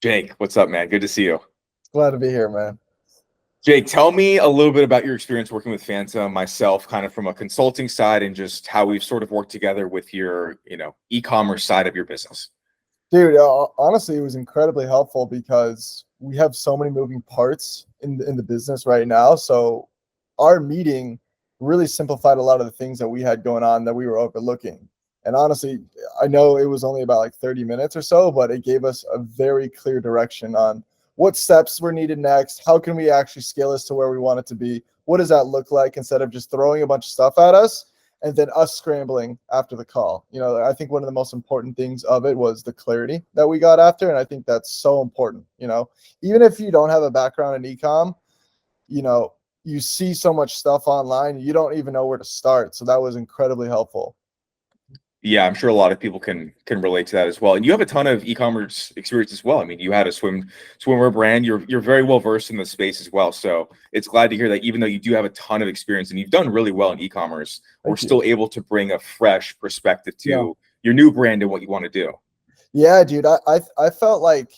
Jake, what's up, man? Good to see you. Glad to be here, man. Jake, tell me a little bit about your experience working with Phantom, myself, kind of from a consulting side, and just how we've sort of worked together with your, e-commerce side of your business. Dude, honestly, it was incredibly helpful because we have so many moving parts in the business right now. So our meeting really simplified a lot of the things that we had going on that we were overlooking. And honestly, I know it was only about like 30 minutes or so, but it gave us a very clear direction on what steps were needed next. How can we actually scale this to where we want it to be? What does that look like instead of just throwing a bunch of stuff at us and then us scrambling after the call? I think one of the most important things of it was the clarity that we got after. And I think that's so important. Even if you don't have a background in e-com, you see so much stuff online, you don't even know where to start. So that was incredibly helpful. Yeah, I'm sure a lot of people can relate to that as well. And you have a ton of e-commerce experience as well. I mean, you had a swimwear brand. You're very well versed in the space as well. So it's glad to hear that even though you do have a ton of experience and you've done really well in e-commerce, we're still able to bring a fresh perspective to your new brand and what you want to do. Yeah, dude. I felt like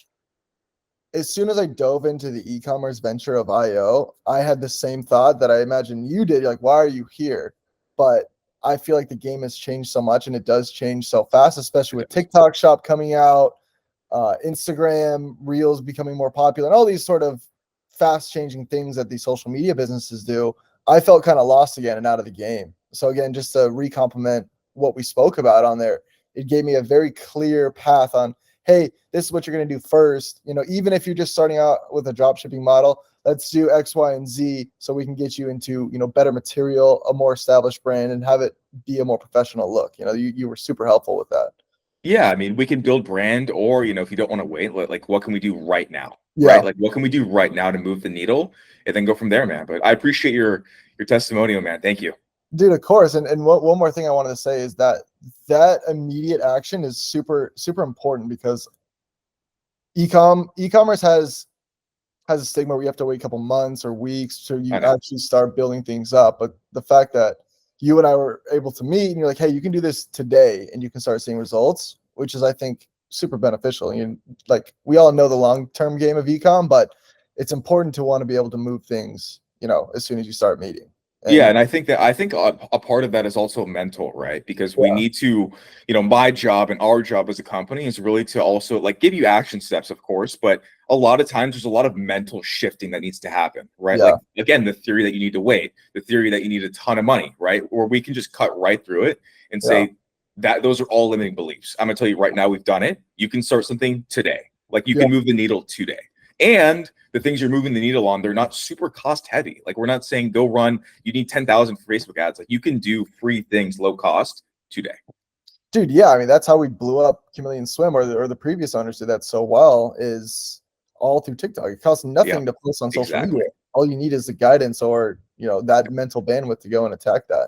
as soon as I dove into the e-commerce venture of IO, I had the same thought that I imagine you did. You're like, why are you here? But I feel like the game has changed so much, and it does change so fast, especially with TikTok Shop coming out, Instagram Reels becoming more popular, and all these sort of fast-changing things that these social media businesses do. I felt kind of lost again and out of the game. So again, just to re-complement what we spoke about on there, it gave me a very clear path on, hey, this is what you're going to do first. Even if you're just starting out with a drop shipping model, let's do X, Y, and Z so we can get you into, better material, a more established brand, and have it be a more professional look. You were super helpful with that. Yeah, I mean, we can build brand, or if you don't want to wait, like what can we do right now? Yeah. Right? Like what can we do right now to move the needle and then go from there, man. But I appreciate your testimonial, man. Thank you. Dude, of course. And one more thing I wanted to say is that immediate action is super, super important because e-commerce has a stigma where you have to wait a couple months or weeks till you actually start building things up. But the fact that you and I were able to meet and you're like, hey, you can do this today and you can start seeing results, which is, I think, super beneficial. Like we all know the long-term game of e-com, but it's important to want to be able to move things, as soon as you start meeting. Yeah, and I think a part of that is also mental, right? Because we need to, my job and our job as a company is really to also like give you action steps, of course, but a lot of times there's a lot of mental shifting that needs to happen, right? Like again, the theory that you need to wait, the theory that you need a ton of money, right? Or we can just cut right through it and say that those are all limiting beliefs. I'm gonna tell you right now, we've done it. You can start something today. Like you can move the needle today. And the things you're moving the needle on, they're not super cost heavy. Like we're not saying go run, you need 10,000 for Facebook ads. Like you can do free things low cost today. Dude, yeah, I mean, that's how we blew up Chameleon Swim, or the previous owners did that so well, is all through TikTok. It costs nothing to post on social media. All you need is the guidance or, that mental bandwidth to go and attack that.